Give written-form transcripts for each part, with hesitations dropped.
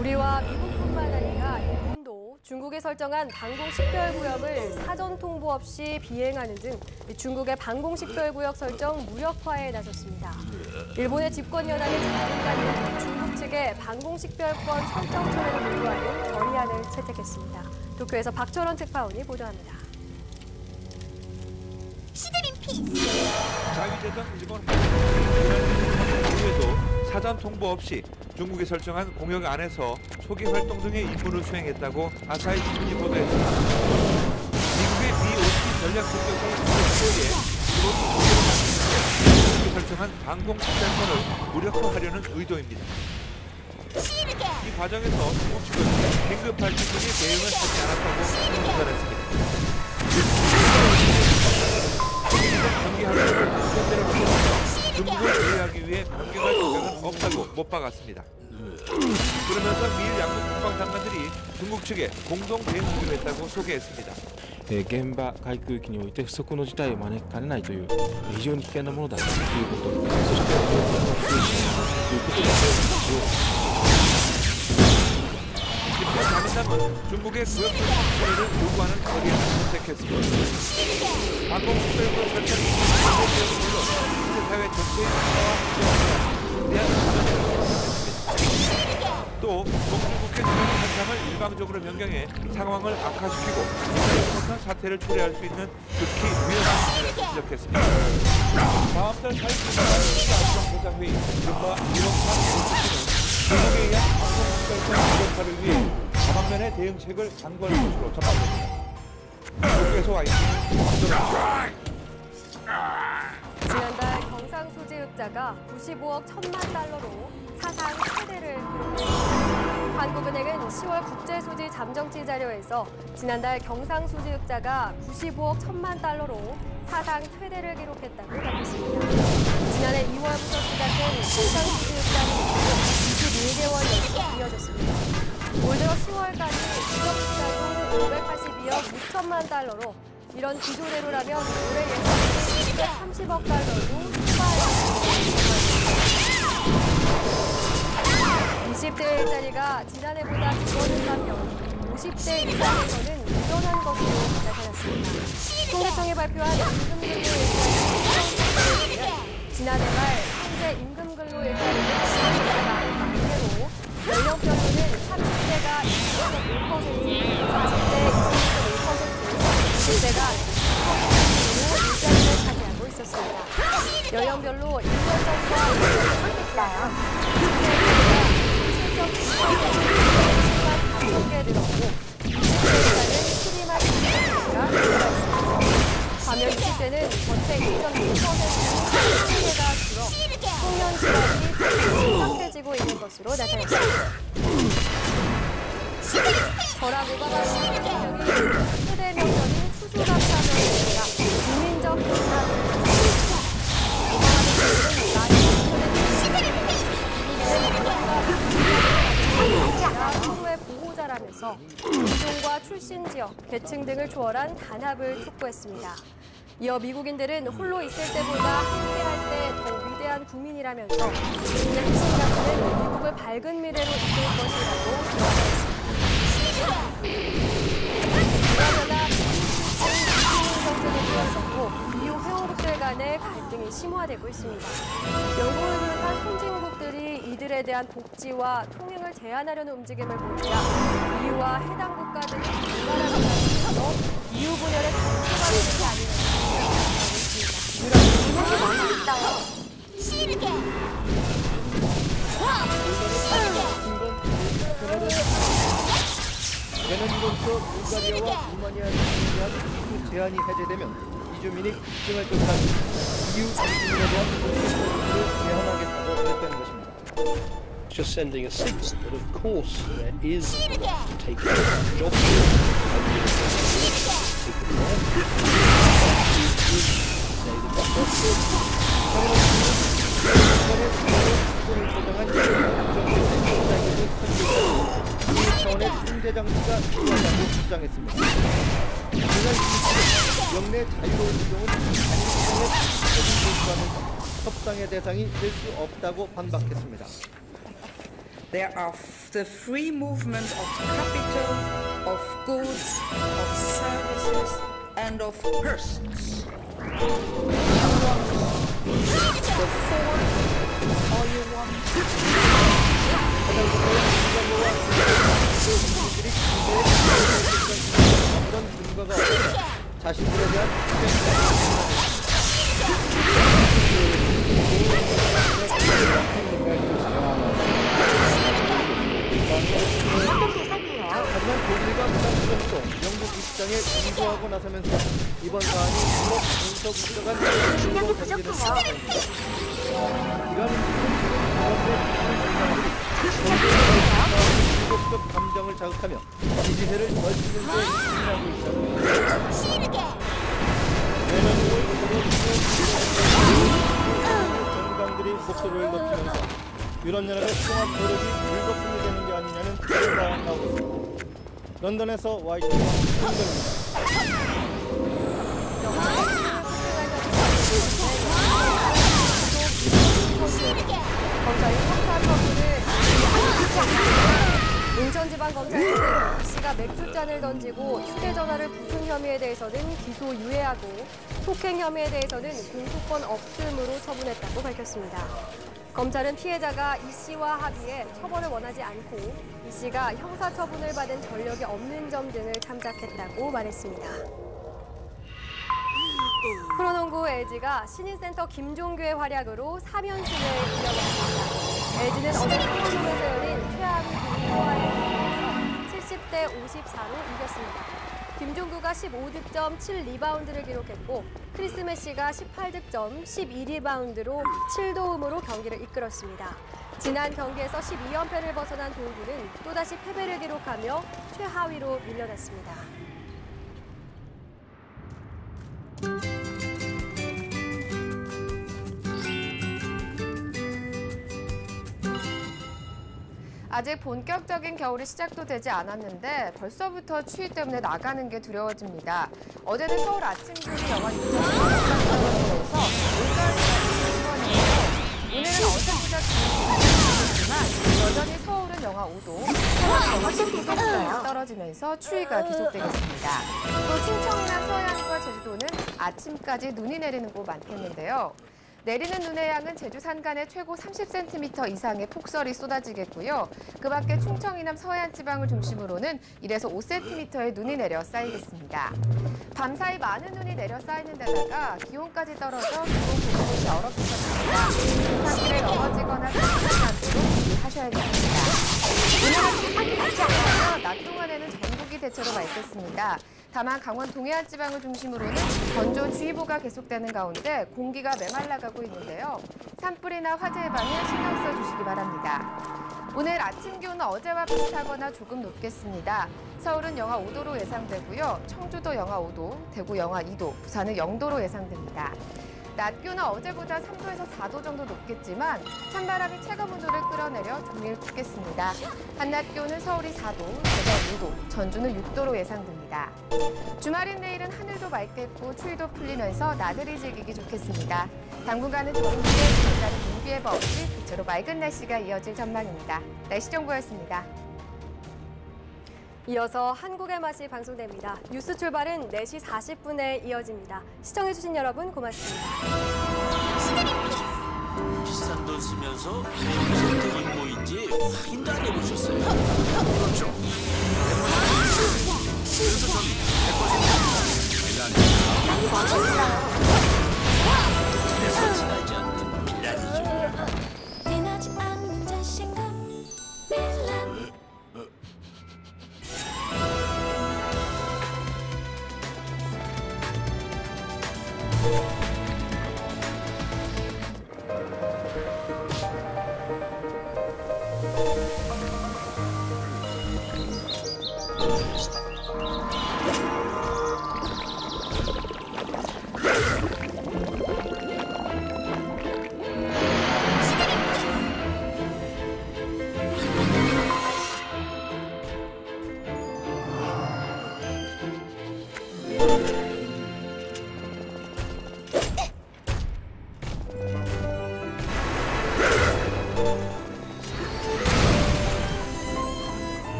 우리와 미국뿐만 아니라 일본도 중국에 설정한 방공식별구역을 사전 통보 없이 비행하는 등 중국의 방공식별구역 설정 무력화에 나섰습니다. 일본의 집권여당의 자문단이 중국 측의 방공식별권 설정 처리를 요구하는 결의안을 채택했습니다. 도쿄에서 박철원 특파원이 보도합니다. 시드린 피스. 자위대전 일본 항공에도 사전 통보 없이 중국이 설정한 공역 안에서 초기 활동 등의 임무를 수행했다고 아사히 신문이 보도했습니다. 미국의 B-50 전략 공격의 공격에 중국이 설정한 방공식별권을 무력화하려는 의도입니다. 이 과정에서 중국 측은 긴급 발전등의 대응을 하지 않았다고 판단했습니다. 경기하려고 현대를 보면서 중국을 제외하기 위해 공격할 생각은 없다고 못 박았습니다. 그러면서 미일 양국 국방장관들이 중국 측에 공동 대응하기로 했다고 소개했습니다. 現場海空域において不測の事態を招きかねないという非常に危険なものだということ、そしてこの推進ということで 자민당은 중국의 구역 통제를 요구하는 거리안을 선택했습니다. 방공식별구 설정이 물론 국제사회 전체의 평화와 대한 가능성을 선택했습니다. 또 동중국해 주변 현상을 일방적으로 변경해 상황을 악화시키고 예상치 못한 사태를 초래할 수 있는 극히 위험한 문제를 지적했습니다. 다음 달 4일 안정보장회의 이른바 1억 중국에 의한 방공식별권 무력화를 위해 다방면의 대응책을 강구할 것으로 전망됩니다. 중국에서 와 있는 박정입니다. 지난달 경상수지흑자가 95억 1천만 달러로 사상 최대를 기록했습니다. 한국은행은 10월 국제수지 잠정치 자료에서 지난달 경상수지흑자가 95억 1천만 달러로 사상 최대를 기록했다고 밝혔습니다. 지난해 2월부터 시작된 경상수지흑자는 21개월 연속 이어졌습니다. 올 들어 10월까지 누적 투자금 582억 6천만 달러로 이런 기조대로라면 올해 예상이 230억 달러로 추가했습니다. 20대 일자리가 지난해보다 줄어든다면 50대 이상에서는 늘어난 것으로 나타났습니다. 통계청이 발표한 임금근로 일자리 지난해 말 현재 임금근로 일자리는 40대가 4%로 연령별로는 30대가 2.5%, 40대 2.1%, 20대가 10%로 일자리를 차지하고 있었습니다. 연령별로 1년 전과 1년 전과 7.9%가 5개 늘었고 20대는 12만 2천개가 늘어났습니다. 반면 20대는 전체 2.6%가 줄어 청년 실업이 상대지고 있는 것으로 나타났습니다. 버락 오바마 대통령이 최대 명령인 추수감 사명에다가 국민적 행사를 했습니다. 오바마 대통령은 나이 서로의 보호자라면서 인종과 출신 지역, 계층 등을 초월한 단합을 촉구했습니다. 이어 미국인들은 홀로 있을 때보다 함께할 때 더 위대한 국민이라면서 국민의 희생자들은 미국을 밝은 미래로 이끌 것이라고 말했습니다. 정책을 이어졌고 이후 회원국들 간의 갈등이 심화되고 있습니다. 영국을 비롯한 선진국들이 이들에 대한 복지와 통행을 제한하려는 움직임을 보이자 EU와 해당 국가들이 반발하는 과정에서 EU 분열의 단초가 되는 게 아니냐는 생각을 하고 있습니다. 이런 의혹이 많이 있어요. 내년 1월부터 불가리아와 루마니아에 대한 입국 제한이 해제되면 이주민이 입증할 것한 EU 이주민에 대한 입국을 제한하겠다고 발표한 것입니다. Just sending a signal that of course there is a right to take job 차원의 통제 장치가 필요하다고 주장했습니다. 지난 27일 영내 자유로운 이동은 한국의 협상의 대상이 될 수 없다고 반박했습니다. There are the free movement of capital, of goods, of services, and of persons. You want the fourth, or you want 아무런 근거가 없어 자신들에 대한 하지만 독일과 프랑스도 영국 입장에 인도하고 나서면서 이번 사안이 유럽 분석 국가 간 이슈로 전개된 상황입니다. 이런 민족적 감정을 자극하며 지지세를 넓히는 데 힘하고 있다는 내년 6월 정당들이 목소리를 높이면서 유럽연합의 통합 노력이 불거품이 되는 게 아니냐는 우려가 나오고 있습니다. 런던에서 와이트가 홍정입니다. 검찰이 형사 처분을 인천지방검찰은 씨가 맥주잔을 던지고 휴대전화를 부순 혐의에 대해서는 기소 유예하고 폭행 혐의에 대해서는 공소권 없음으로 처분했다고 밝혔습니다. 검찰은 피해자가 이 씨와 합의해 처벌을 원하지 않고 이 씨가 형사처분을 받은 전력이 없는 점 등을 참작했다고 말했습니다. 프로농구 LG가 신인센터 김종규의 활약으로 3연승을 이어갔습니다. LG는 어제 창원동에서 열린 최하위 동호와의 경기에서 70대 54로 이겼습니다. 김종규가 15득점 7리바운드를 기록했고 크리스 메시가 18득점 12리바운드로 7도움으로 경기를 이끌었습니다. 지난 경기에서 12연패를 벗어난 동부는 또다시 패배를 기록하며 최하위로 밀려났습니다. 아직 본격적인 겨울이 시작도 되지 않았는데 벌써부터 추위 때문에 나가는 게 두려워집니다. 어제는 서울 아침 기온이 영하 6.4도에서 오늘은 어제보다 기온이 여전히 서울은 영하 5도, 서울은 영하 19도까지 떨어지면서 추위가 계속되겠습니다. 또 충청이나 서해안과 제주도는 아침까지 눈이 내리는 곳 많겠는데요. 내리는 눈의 양은 제주 산간에 최고 30cm 이상의 폭설이 쏟아지겠고요. 그 밖에 충청 이남 서해안 지방을 중심으로는 1에서 5cm의 눈이 내려 쌓이겠습니다. 밤사이 많은 눈이 내려 쌓이는 데다가 기온까지 떨어져 기온 공급이 어렵겠습니다. 산길에 넘어지거나 다치지 않도록 주의하셔야겠습니다. 오늘 아침 습하지 않아서 낮 동안에는 전국이 대체로 맑겠습니다. 다만 강원 동해안 지방을 중심으로는 건조주의보가 계속되는 가운데 공기가 메말라가고 있는데요. 산불이나 화재 예방에 신경 써주시기 바랍니다. 오늘 아침 기온은 어제와 비슷하거나 조금 높겠습니다. 서울은 영하 5도로 예상되고요. 청주도 영하 5도, 대구 영하 2도, 부산은 0도로 예상됩니다. 낮 기온은 어제보다 3도에서 4도 정도 높겠지만 찬바람이 체감온도를 끌어내려 종일 춥겠습니다. 한낮 기온은 서울이 4도, 대전 5도, 전주는 6도로 예상됩니다. 주말인 내일은 하늘도 맑겠고 추위도 풀리면서 나들이 즐기기 좋겠습니다. 당분간은 전국에 별다른 눈비 예보 없이 그대로 맑은 날씨가 이어질 전망입니다. 날씨 정보였습니다. 이어서 한국의 맛이 방송됩니다. 뉴스 출발은 4시 40분에 이어집니다. 시청해주신 여러분 고맙습니다. 비싼 돈 쓰면서 선택이 뭐인지 확인도 안 해보셨어요? 그렇죠. 그래서 전 100% 지나지 않는 미란이죠. 지나지 않는 자신감 밀란.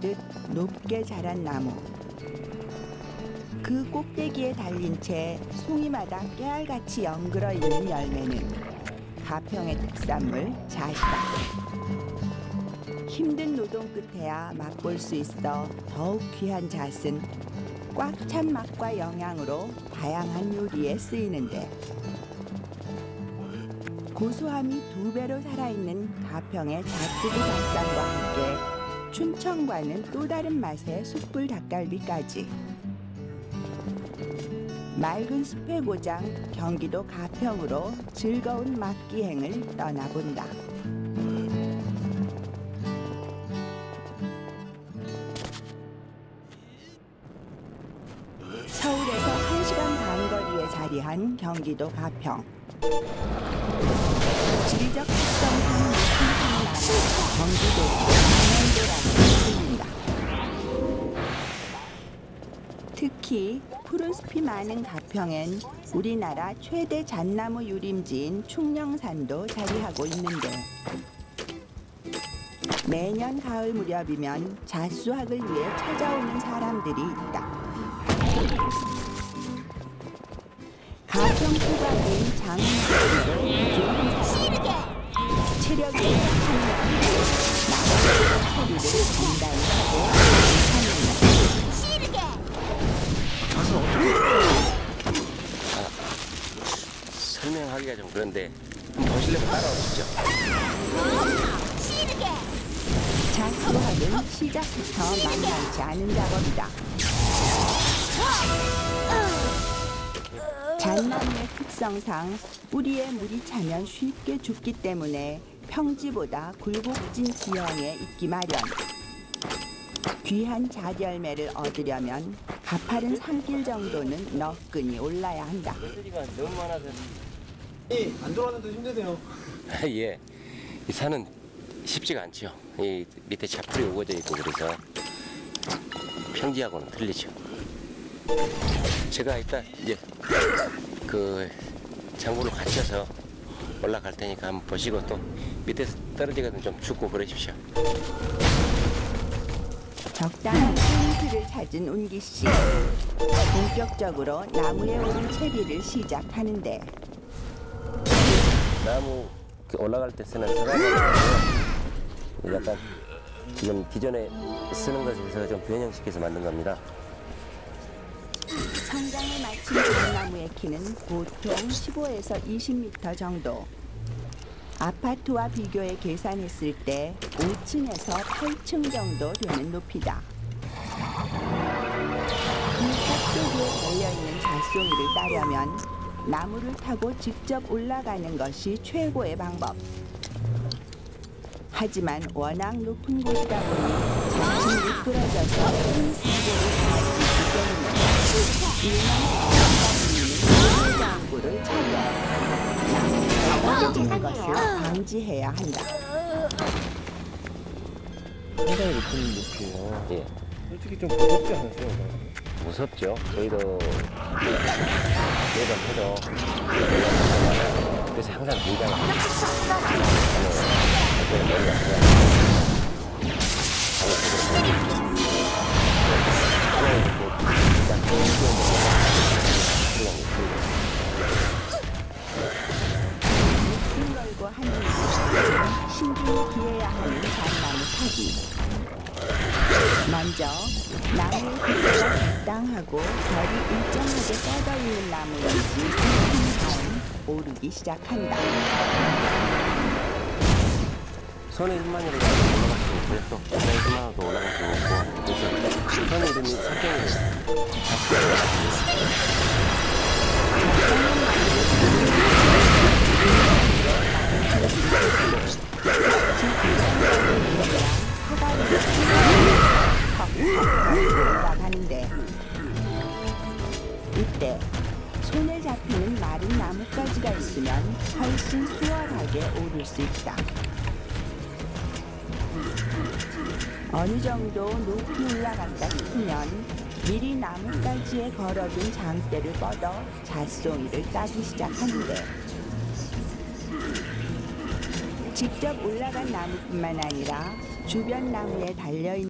듯 높게 자란 나무. 그 꼭대기에 달린 채 송이마다 깨알같이 엉그러 있는 열매는 가평의 특산물 잣이다. 힘든 노동 끝에야 맛볼 수 있어 더욱 귀한 잣은 꽉 찬 맛과 영양으로 다양한 요리에 쓰이는데, 고소함이 2배로 살아있는 가평의 잣두부 밥상과 함께 춘천과는 또 다른 맛의 숯불 닭갈비까지. 맑은 숲의 고장 경기도 가평으로 즐거운 맛기행을 떠나본다. 서울에서 1시간 반 거리에 자리한 경기도 가평. 지리적 특성상 높은 산나라 경기도의 강원도라고 불린다. 특히 푸른 숲이 많은 가평엔 우리나라 최대 잣나무 유림지인 충령산도 자리하고 있는데, 매년 가을 무렵이면 잣수확을 위해 찾아오는 사람들이 있다. 가평 토박인 장훈씨도 좋은 사람. 체력이 약한 나무의 처리를 단단히 하고 설명하기가 좀 그런데 한번 보실래면 따라오시죠. 잣수확은 시작부터 만만치 않은 작업이다. 잣나무의 특성상 뿌리에 물이 차면 쉽게 죽기 때문에 평지보다 굴곡진 지형에 있기 마련. 귀한 잣 열매를 얻으려면 가파른 산길 정도는 너끈히 올라야 한다. 메시지가 너무 많아서. 안 돌아가는데 힘드네요. 예, 이 산은 쉽지가 않죠. 이 밑에 자풀이 우거져 있고 그래서 평지하고는 틀리죠. 제가 이따 이제 그 장구를 갖춰서 올라갈 테니까 한번 보시고 또 밑에서 떨어지거든 좀 춥고 그러십시오. 적당한 포인트를 찾은 운기 씨. 본격적으로 나무에 오른 채비를 시작하는데, 나무 올라갈 때 쓰는 서가지고 약간 지금 기존에 쓰는 것에서 좀 변형시켜서 만든 겁니다. 성장에 맞춘 잣나무의 키는 보통 15에서 20m 정도. 아파트와 비교해 계산했을 때 5층에서 8층 정도 되는 높이다. 그 꼭대기에 달려있는 잣송이를 따려면 나무를 타고 직접 올라가는 것이 최고의 방법. 하지만 워낙 높은 곳이다 보니 자칫 미끄러져서 큰 사고를 당할 수 있기 때문에 일만 장구를 착용. 떨어지는 것을 방지해야 한다. 상당히 높은 높이에요. 예. 솔직히 좀 무섭지 않으세요? 무섭죠. 저희도 매번 해도 그래서 항상 긴장합니다. 목숨 걸고 하는 일은 신중히 기해야 하는 잣나무 타기. 먼저 나무의 두께가 적당하고 결이 일정하게 뻗어 있는 나무인지 살핀 다음 오르기 시작한다. 손에 힘만이라도 올라갈 수 있고요. 또 손에 힘만으로도 올라갈 수 있고 그래서 손에 이름이 석경이 올라가는데, 이때 손에 잡히는 마른 나뭇가지가 있으면 훨씬 수월하게 오를 수 있다. 어느 정도 높이 올라간다 싶으면 미리 나뭇가지에 걸어둔 장대를 뻗어 잣송이를 따기 시작하는데, 직접 올라간 나무뿐만 아니라 주변 나무에 달려있는